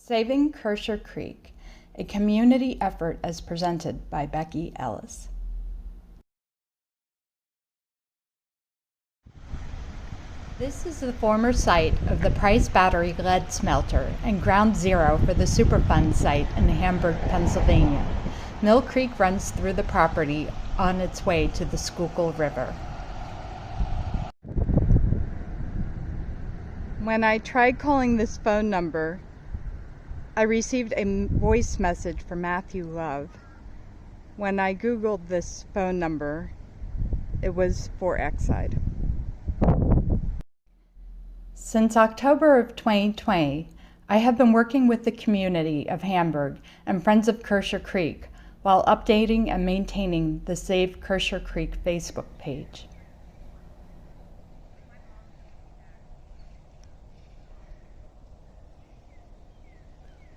Saving Kaercher Creek, a community effort as presented by Becky Ellis. This is the former site of the Price Battery lead smelter and ground zero for the Superfund Site in Hamburg, Pennsylvania. Mill Creek runs through the property on its way to the Schuylkill River. When I tried calling this phone number, I received a voice message from Matthew Love. When I Googled this phone number, it was for Exide. Since October of 2020, I have been working with the community of Hamburg and Friends of Kaercher Creek while updating and maintaining the Save Kaercher Creek Facebook page.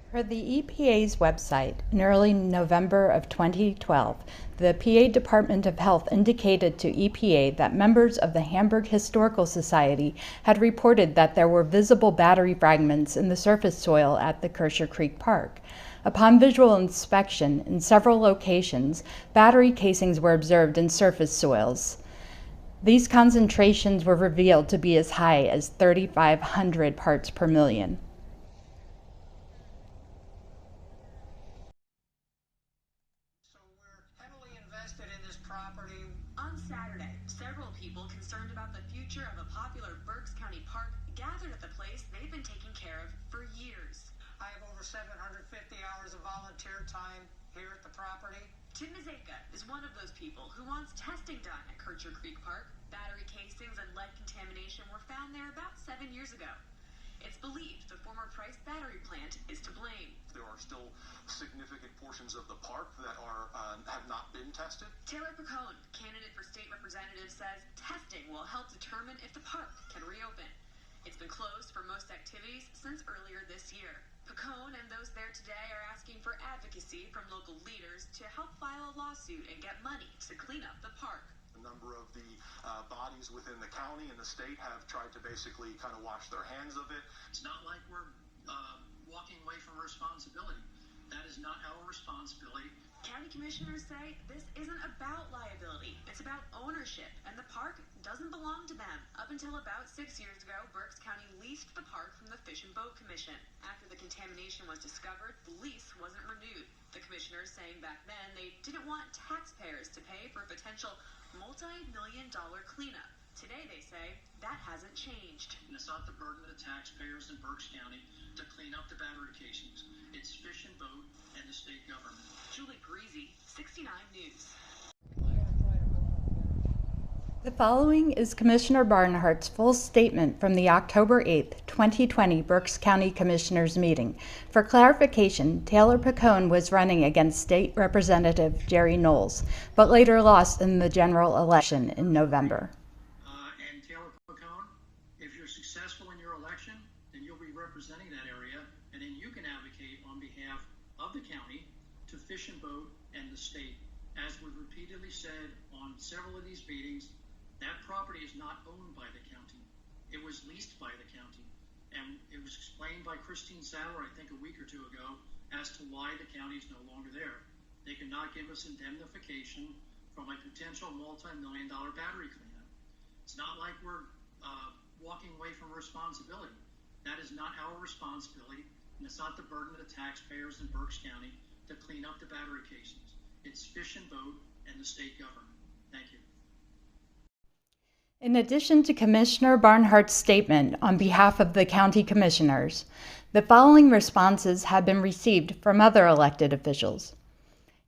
Per the EPA's website, in early November of 2012, the PA Department of Health indicated to EPA that members of the Hamburg Historical Society had reported that there were visible battery fragments in the surface soil at the Kaercher Creek Park. Upon visual inspection in several locations, battery casings were observed in surface soils. These concentrations were revealed to be as high as 3,500 parts per million. Property. On Saturday, several people concerned about the future of a popular Berks County park gathered at the place they've been taking care of for years. I have over 750 hours of volunteer time here at the property. Tim Mazeka is one of those people who wants testing done at Kaercher Creek Park. Battery casings and lead contamination were found there about 7 years ago. It's believed the former Price Battery plant is to blame. There are still significant portions of the park that have not been tested. Taylor Picone, candidate for state representative, says testing will help determine if the park can reopen. It's been closed for most activities since earlier this year. Picone and those there today are asking for advocacy from local leaders to help file a lawsuit and get money to clean up the park. A number of the bodies within the county and the state have tried to basically kind of wash their hands of it. It's not like we're walking away from responsibility. That is not our responsibility. County commissioners say this isn't about liability. It's about ownership, and the park doesn't belong to them. Up until about 6 years ago, Berks County leased the park from the Fish and Boat Commission. After the contamination was discovered, the lease wasn't renewed. The commissioners saying back then they didn't want taxpayers to pay for a potential multi-million-dollar cleanup. Today, they say, that hasn't changed. And it's not the burden of the taxpayers in Berks County to clean up the battery casings. It's Fish and Boat and the state government. Julie Greasy, 69 News. The following is Commissioner Barnhart's full statement from the October 8, 2020 Berks County Commissioners meeting. For clarification, Taylor Picone was running against State Representative Jerry Knowles, but later lost in the general election in November. And Taylor Picone, if you're successful in your election, then you'll be representing that area, and then you can advocate on behalf of the county to Fish and Boat and the state. As we've repeatedly said on several of these meetings, that property is not owned by the county. It was leased by the county. And it was explained by Christine Sauer, I think a week or two ago, as to why the county is no longer there. They cannot give us indemnification from a potential multi-million-dollar battery cleanup. It's not like we're walking away from responsibility. That is not our responsibility, and it's not the burden of the taxpayers in Berks County to clean up the battery casings. It's Fish and Boat and the state government. Thank you. In addition to Commissioner Barnhart's statement on behalf of the county commissioners, the following responses have been received from other elected officials.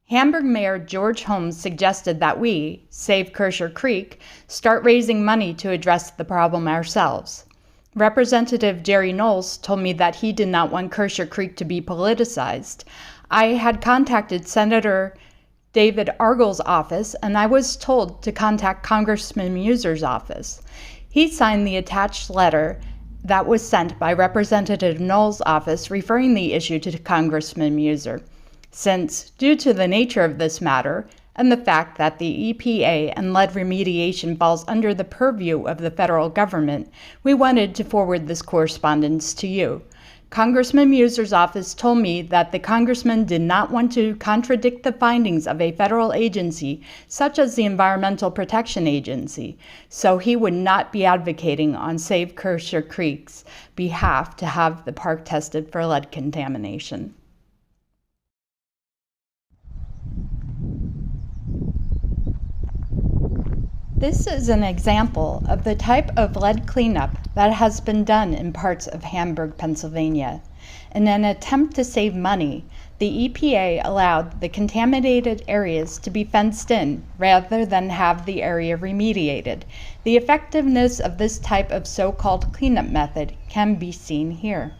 Hamburg Mayor George Holmes suggested that we, Save Kaercher Creek, start raising money to address the problem ourselves. Representative Jerry Knowles told me that he did not want Kaercher Creek to be politicized. I had contacted Senator David Argall's office, and I was told to contact Congressman Muser's office. He signed the attached letter that was sent by Representative Knowles' office referring the issue to Congressman Muser. Since, due to the nature of this matter, and the fact that the EPA and lead remediation falls under the purview of the federal government, we wanted to forward this correspondence to you. Congressman Muser's office told me that the congressman did not want to contradict the findings of a federal agency, such as the Environmental Protection Agency, so he would not be advocating on Save Kaercher Creek's behalf to have the park tested for lead contamination. This is an example of the type of lead cleanup that has been done in parts of Hamburg, Pennsylvania. In an attempt to save money, the EPA allowed the contaminated areas to be fenced in rather than have the area remediated. The effectiveness of this type of so-called cleanup method can be seen here.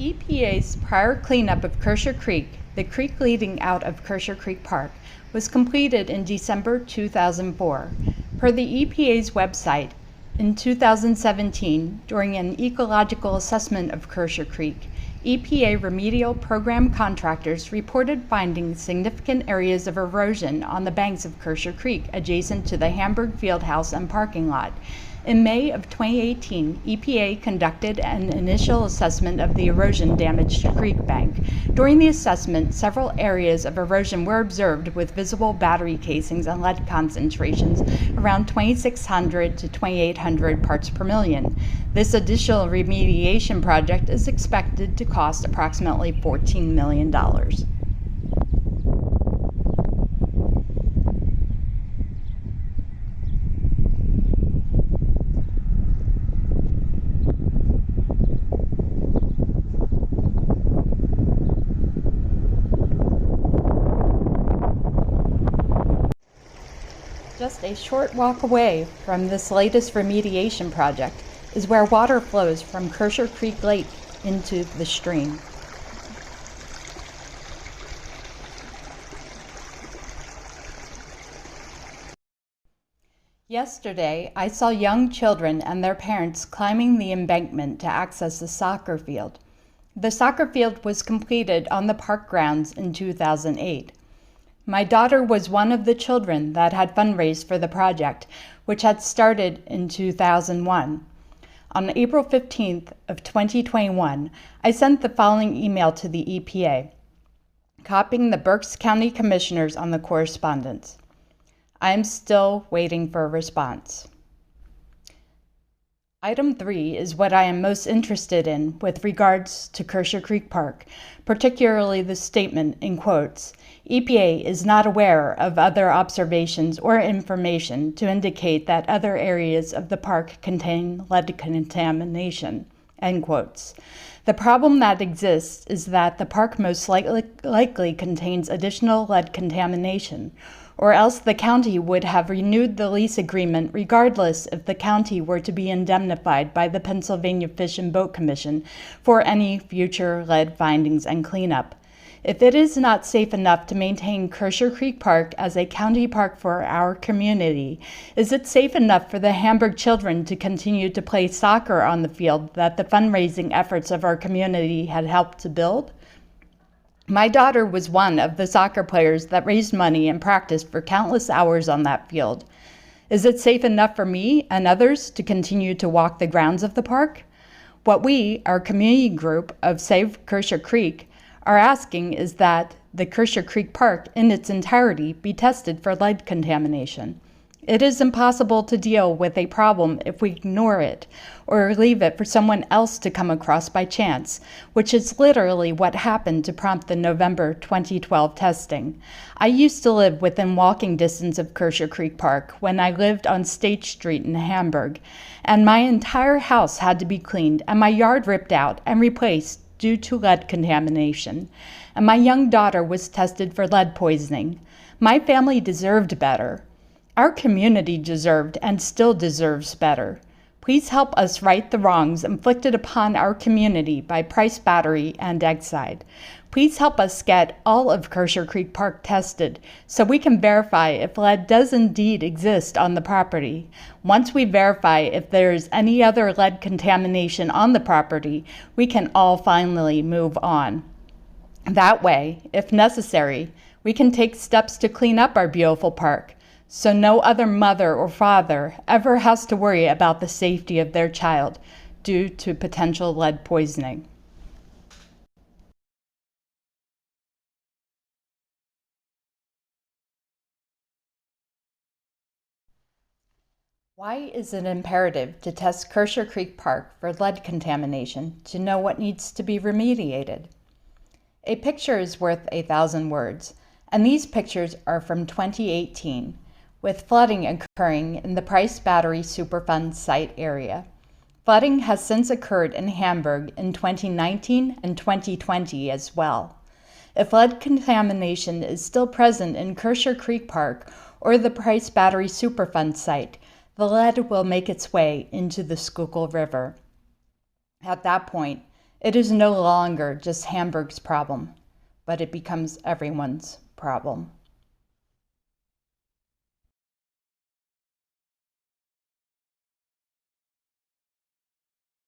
EPA's prior cleanup of Kaercher Creek, the creek leading out of Kaercher Creek Park, was completed in December 2004. Per the EPA's website, in 2017, during an ecological assessment of Kaercher Creek, EPA remedial program contractors reported finding significant areas of erosion on the banks of Kaercher Creek adjacent to the Hamburg Fieldhouse and parking lot. In May of 2018, EPA conducted an initial assessment of the erosion-damaged creek bank. During the assessment, several areas of erosion were observed with visible battery casings and lead concentrations around 2,600 to 2,800 parts per million. This additional remediation project is expected to cost approximately $14 million. Just a short walk away from this latest remediation project is where water flows from Kaercher Creek Lake into the stream. Yesterday, I saw young children and their parents climbing the embankment to access the soccer field. The soccer field was completed on the park grounds in 2008. My daughter was one of the children that had fundraised for the project, which had started in 2001. On April 15th of 2021, I sent the following email to the EPA, copying the Berks County Commissioners on the correspondence. I am still waiting for a response. Item 3 is what I am most interested in with regards to Kaercher Creek Park, particularly the statement in quotes, EPA is not aware of other observations or information to indicate that other areas of the park contain lead contamination, end quotes. The problem that exists is that the park most likely contains additional lead contamination, or else the county would have renewed the lease agreement regardless if the county were to be indemnified by the Pennsylvania Fish and Boat Commission for any future lead findings and cleanup. If it is not safe enough to maintain Kaercher Creek Park as a county park for our community, is it safe enough for the Hamburg children to continue to play soccer on the field that the fundraising efforts of our community had helped to build? My daughter was one of the soccer players that raised money and practiced for countless hours on that field. Is it safe enough for me and others to continue to walk the grounds of the park? What we, our community group of Save Kaercher Creek, are asking is that the Kaercher Creek Park in its entirety be tested for lead contamination. It is impossible to deal with a problem if we ignore it or leave it for someone else to come across by chance, which is literally what happened to prompt the November 2012 testing. I used to live within walking distance of Kaercher Creek Park when I lived on State Street in Hamburg, and my entire house had to be cleaned and my yard ripped out and replaced due to lead contamination, and my young daughter was tested for lead poisoning. My family deserved better. Our community deserved and still deserves better. Please help us right the wrongs inflicted upon our community by Price Battery and Exide. Please help us get all of Kaercher Creek Park tested so we can verify if lead does indeed exist on the property. Once we verify if there is any other lead contamination on the property, we can all finally move on. That way, if necessary, we can take steps to clean up our beautiful park so no other mother or father ever has to worry about the safety of their child due to potential lead poisoning. Why is it imperative to test Kaercher Creek Park for lead contamination to know what needs to be remediated? A picture is worth 1,000 words, and these pictures are from 2018, with flooding occurring in the Price Battery Superfund Site area. Flooding has since occurred in Hamburg in 2019 and 2020 as well. If lead contamination is still present in Kaercher Creek Park or the Price Battery Superfund Site, the lead will make its way into the Schuylkill River. At that point, it is no longer just Hamburg's problem, but it becomes everyone's problem.